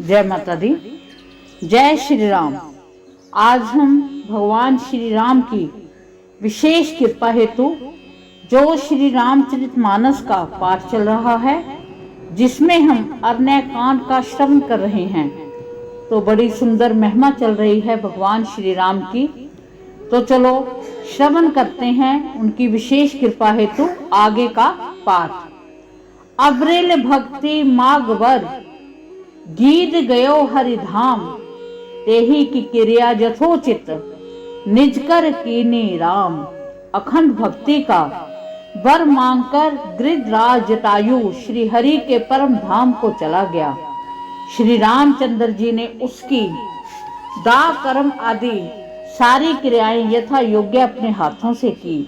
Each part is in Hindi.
जय माता दी। जय श्री राम। आज हम भगवान श्री राम की विशेष कृपा हेतु जो श्री रामचरितमानस का पाठ चल रहा है, जिसमें हम अरण्य कांड का श्रवण कर रहे हैं, तो बड़ी सुंदर महिमा चल रही है भगवान श्री राम की। तो चलो श्रवण करते हैं उनकी विशेष कृपा हेतु आगे का पाठ। अब्रेल भक्ति मागवर गीत गयो हरिधाम, तेही की क्रिया यथोचित निज कर कीनी राम। अखंड भक्ति का वर मांगकर गिरिराज जटायु श्री हरि के परम धाम को चला गया। श्री रामचंद्र जी ने उसकी दाह कर्म आदि सारी क्रियाएं यथा योग्य अपने हाथों से की।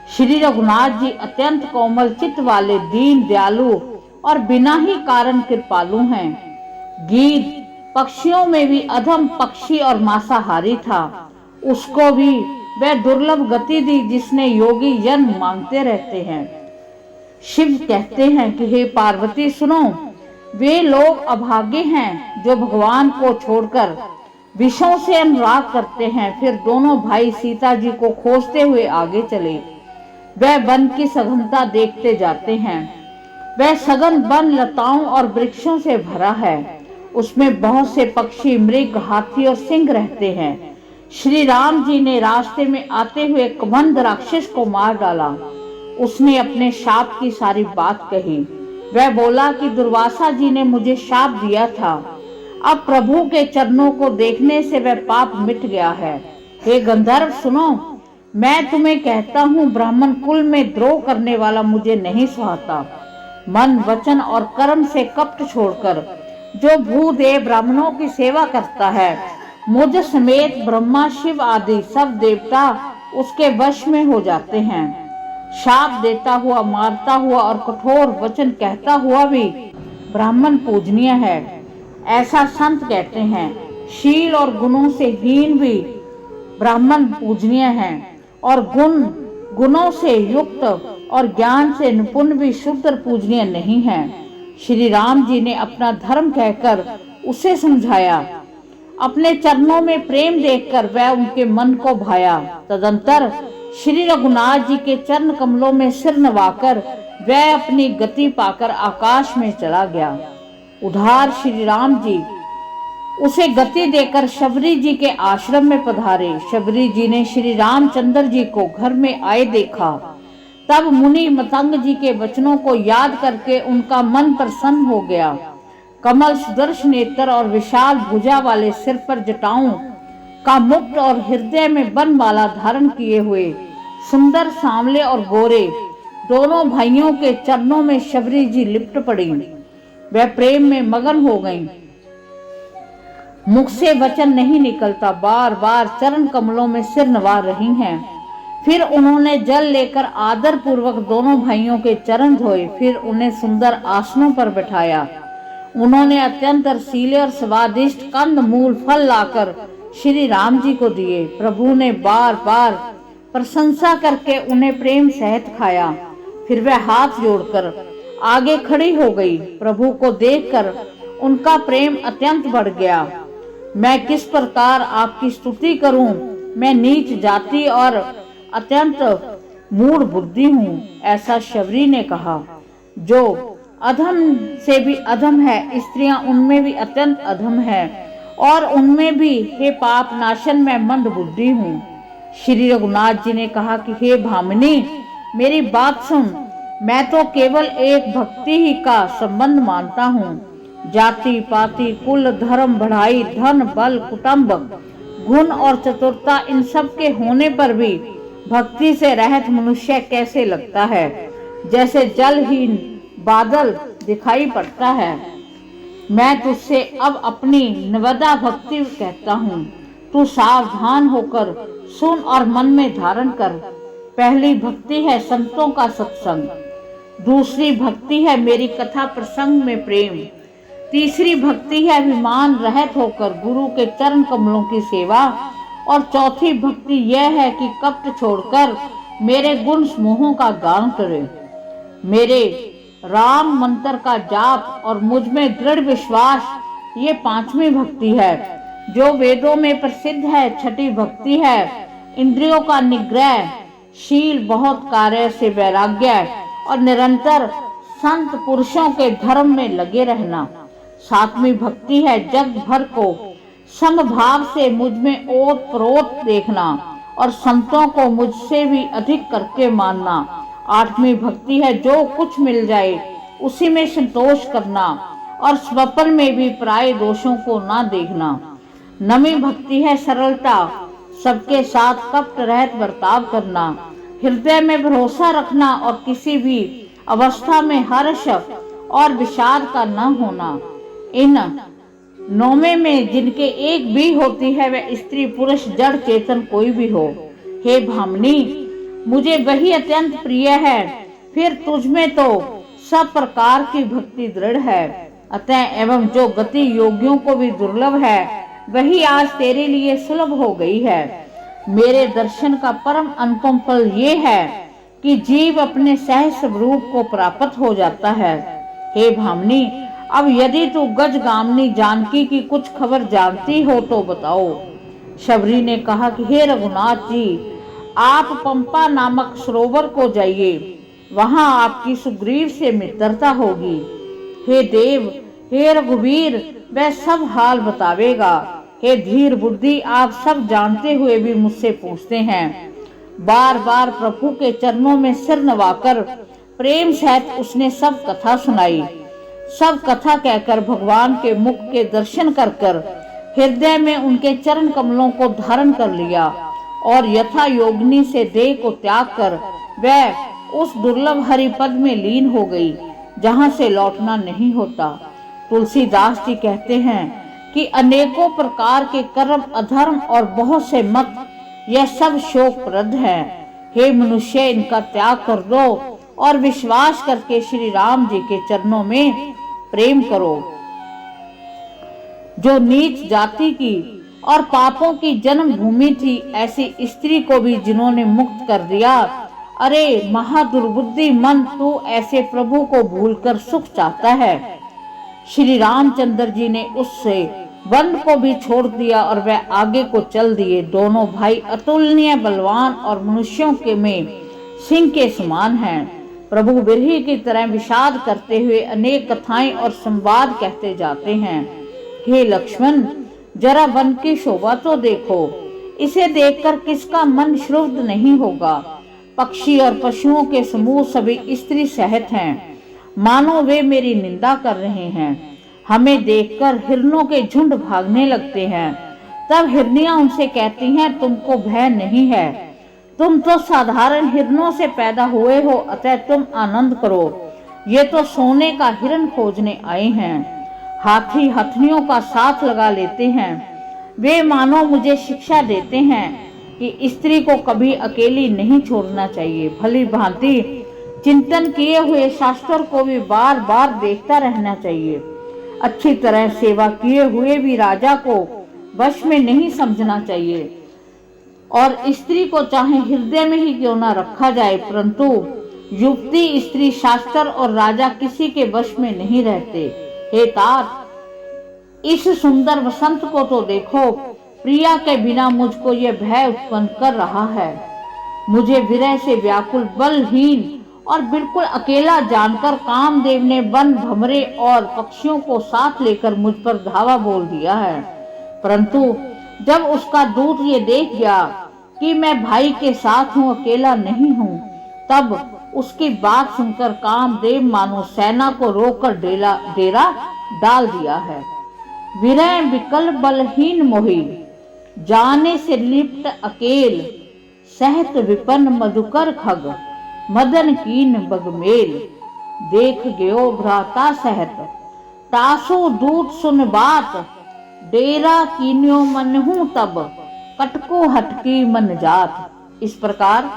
श्री रघुनाथ जी अत्यंत कोमल चित्त वाले, दीन दयालु और बिना ही कारण कृपालु हैं। गीध पक्षियों में भी अधम पक्षी और मांसाहारी था, उसको भी वह दुर्लभ गति दी जिसने योगी जन्म मांगते रहते हैं। शिव कहते हैं कि हे पार्वती सुनो, वे लोग अभागे हैं जो भगवान को छोड़कर विषयों से अनुराग करते हैं। फिर दोनों भाई सीता जी को खोजते हुए आगे चले। वह वन की सघनता देखते जाते हैं। वह सघन वन लताओं और वृक्षों से भरा है। उसमें बहुत से पक्षी, मृग, हाथी और सिंह रहते हैं। श्री राम जी ने रास्ते में आते हुए कबंध राक्षस को मार डाला। उसने अपने शाप की सारी बात कही। वह बोला कि दुर्वासा जी ने मुझे शाप दिया था, अब प्रभु के चरणों को देखने से वह पाप मिट गया है। हे गंधर्व सुनो, मैं तुम्हें कहता हूँ, ब्राह्मण कुल में द्रोह करने वाला मुझे नहीं सुहाता। मन, वचन और कर्म से कपट छोड़कर जो भूदेव ब्राह्मणों की सेवा करता है, मुझ समेत ब्रह्मा, शिव आदि सब देवता उसके वश में हो जाते हैं। शाप देता हुआ, मारता हुआ और कठोर वचन कहता हुआ भी ब्राह्मण पूजनीय है, ऐसा संत कहते हैं। शील और गुणों से हीन भी ब्राह्मण पूजनीय हैं, और गुणों से युक्त और ज्ञान से निपुण भी शूद्र पूजनीय नहीं है। श्री राम जी ने अपना धर्म कहकर उसे समझाया। अपने चरणों में प्रेम देखकर वह उनके मन को भाया। तदंतर श्री रघुनाथ जी के चरण कमलों में सिर नवाकर वह अपनी गति पाकर आकाश में चला गया। उधार श्री राम जी उसे गति देकर शबरी जी के आश्रम में पधारे। शबरी जी ने श्री रामचंद्र जी को घर में आए देखा। तब मुनि मतंग जी के वचनों को याद करके उनका मन प्रसन्न हो गया। कमल सुदर्श नेत्र और विशाल भुजा वाले सिर पर जटाओं का मुकुट और हृदय में बनमाला धारण किए हुए सुंदर सांवले और गोरे दोनों भाइयों के चरणों में शबरी जी लिपट पड़ी। वह प्रेम में मगन हो गईं। मुख से वचन नहीं निकलता, बार बार चरण कमलों में सिर नवा रही हैं। फिर उन्होंने जल लेकर आदर पूर्वक दोनों भाइयों के चरण धोए। फिर उन्हें सुंदर आसनों पर बैठाया। उन्होंने अत्यंत रसीले और स्वादिष्ट कंद मूल फल लाकर श्री राम जी को दिए। प्रभु ने बार बार प्रशंसा करके उन्हें प्रेम सहित खाया। फिर वह हाथ जोड़कर आगे खड़ी हो गई। प्रभु को देखकर उनका प्रेम अत्यंत बढ़ गया। मैं किस प्रकार आपकी स्तुति करूं, मैं नीच जाति और अत्यंत मूढ़ बुद्धि हूँ, ऐसा शबरी ने कहा। जो अधम से भी अधम है, स्त्रियां उनमें भी अत्यंत अधम है, और उनमें भी हे पाप नाशन मैं मंद बुद्धि हूँ। श्री रघुनाथ जी ने कहा कि हे भामिनी, मेरी बात सुन। मैं तो केवल एक भक्ति ही का संबंध मानता हूँ। जाति पाति, कुल, धर्म, बढ़ाई, धन, बल, कुटुंब, गुण और चतुरता, इन सब के होने पर भी भक्ति से रहित मनुष्य कैसे लगता है, जैसे जलहीन बादल दिखाई पड़ता है। मैं तुझसे अब अपनी नवदा भक्ति कहता हूँ, तू सावधान होकर सुन और मन में धारण कर। पहली भक्ति है संतों का सत्संग, दूसरी भक्ति है मेरी कथा प्रसंग में प्रेम, तीसरी भक्ति है अभिमान रहित होकर गुरु के चरण कमलों की सेवा, और चौथी भक्ति यह है कि कपट छोड़कर मेरे गुण समूहों का गान करे। मेरे राम मंत्र का जाप और मुझ में दृढ़ विश्वास ये पांचवी भक्ति है जो वेदों में प्रसिद्ध है। छठी भक्ति है इंद्रियों का निग्रह, शील, बहुत कार्य से वैराग्य और निरंतर संत पुरुषों के धर्म में लगे रहना। सातवीं भक्ति है जग भर को समभाव से मुझ में ओत प्रोत देखना और संतों को मुझसे भी अधिक करके मानना। आठवीं भक्ति है जो कुछ मिल जाए उसी में संतोष करना और स्वप्न में भी पराये दोषों को ना देखना। नवीं भक्ति है सरलता, सबके साथ कपट रहित बर्ताव करना, हृदय में भरोसा रखना और किसी भी अवस्था में हर्ष और विषाद का न होना। इन नौवे में जिनके एक भी होती है वह स्त्री पुरुष जड़ चेतन कोई भी हो। हे भामिनी, मुझे वही अत्यंत प्रिय है, फिर तुझमें तो सब प्रकार की भक्ति दृढ़ है। अतः एवं जो गति योगियों को भी दुर्लभ है वही आज तेरे लिए सुलभ हो गई है। मेरे दर्शन का परम अनुपम फल ये है कि जीव अपने सहज स्वरूप को प्राप्त हो जाता है। हे भामिनी, अब यदि तू गजगामिनी जानकी की कुछ खबर जानती हो तो बताओ। शबरी ने कहा कि हे रघुनाथ जी, आप पंपा नामक सरोवर को जाइए, वहां आपकी सुग्रीव से मित्रता होगी। हे देव, हे रघुवीर, वह सब हाल बतावेगा। हे धीर बुद्धि, आप सब जानते हुए भी मुझसे पूछते हैं। बार बार प्रभु के चरणों में सिर नवाकर प्रेम सहित उसने सब कथा सुनाई। सब कथा कहकर भगवान के मुख के दर्शन कर कर हृदय में उनके चरण कमलों को धारण कर लिया और यथा योगिनी से देह को त्याग कर वह उस दुर्लभ हरि पद में लीन हो गई जहां से लौटना नहीं होता। तुलसीदास जी कहते हैं कि अनेकों प्रकार के कर्म, अधर्म और बहुत से मत, यह सब शोकप्रद है। हे मनुष्य, इनका त्याग कर दो और विश्वास करके श्री राम जी के चरणों में प्रेम करो। जो नीच जाति की और पापों की जन्म भूमि थी, ऐसी स्त्री को भी जिन्होंने मुक्त कर दिया। अरे महादुर्बुद्धि मन, तू ऐसे प्रभु को भूलकर सुख चाहता है। श्री रामचंद्र जी ने उससे वन को भी छोड़ दिया और वह आगे को चल दिए। दोनों भाई अतुलनीय बलवान और मनुष्यों के में सिंह के समान हैं। प्रभु बिरही की तरह विषाद करते हुए अनेक कथाएं और संवाद कहते जाते हैं। हे लक्ष्मण, जरा वन की शोभा तो देखो, इसे देखकर किसका मन श्रुद्ध नहीं होगा। पक्षी और पशुओं के समूह सभी स्त्री सहित हैं, मानो वे मेरी निंदा कर रहे हैं। हमें देखकर हिरणों के झुंड भागने लगते हैं। तब हिरनियां उनसे कहती हैं, तुमको भय नहीं है, तुम तो साधारण हिरणों से पैदा हुए हो, अतः तुम आनंद करो। ये तो सोने का हिरण खोजने आए हैं। हाथी हथनियों का साथ लगा लेते हैं। वे मानो मुझे शिक्षा देते हैं कि स्त्री को कभी अकेली नहीं छोड़ना चाहिए। भली भांति चिंतन किए हुए शास्त्र को भी बार बार देखता रहना चाहिए। अच्छी तरह सेवा किए हुए भी राजा को वश में नहीं समझना चाहिए। और स्त्री को चाहे हृदय में ही क्यों न रखा जाए, परंतु युवती, स्त्री, शास्त्र और राजा किसी के वश में नहीं रहते। हे तात, इस सुंदर वसंत को तो देखो, प्रिया के बिना मुझको यह भय उत्पन्न कर रहा है। मुझे विरह से व्याकुल, बलहीन और बिल्कुल अकेला जानकर कामदेव ने वन, भंवरे और पक्षियों को साथ लेकर मुझ पर धावा बोल दिया है। परंतु जब उसका दूत ये देख गया कि मैं भाई के साथ हूँ, अकेला नहीं हूँ, तब उसकी बात सुनकर कामदेव मानो सेना को रोककर डेरा डाल दिया है। विरह विकल बलहीन मोही, जाने से लिप्त अकेल, सहत विपन्न मधुकर खग, मदन कीन बगमेल, देख गयो भ्राता सहत, तासो दूत सुन बात, डेरा कीन्यो मनहु तब, कटको हटकी मन जात। इस प्रकार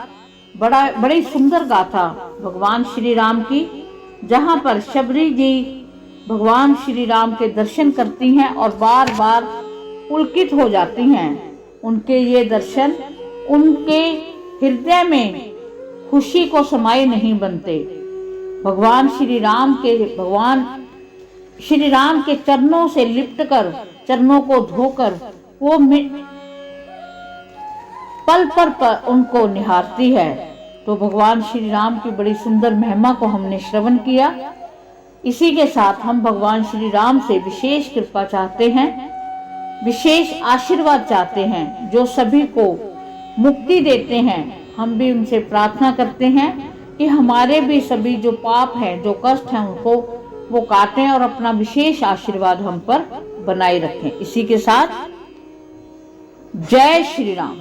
बड़ी सुंदर गाथा भगवान श्री राम की, जहाँ पर शबरी जी भगवान श्री राम के दर्शन करती हैं और बार बार पुलकित हो जाती हैं। उनके ये दर्शन उनके हृदय में खुशी को समाये नहीं बनते। भगवान श्री राम के भगवान श्री राम के चरणों से लिपट कर, चरणों को धोकर वो पल पर उनको निहारती है। तो भगवान श्री राम की बड़ी सुंदर महिमा को हमने श्रवण किया। इसी के साथ हम भगवान श्री राम से विशेष कृपा चाहते हैं, विशेष आशीर्वाद चाहते हैं, जो सभी को मुक्ति देते हैं। हम भी उनसे प्रार्थना करते हैं कि हमारे भी सभी जो पाप हैं, जो कष्ट हैं, उनको वो काटें और अपना विशेष आशीर्वाद हम पर बनाए रखें। इसी के साथ जय श्री राम।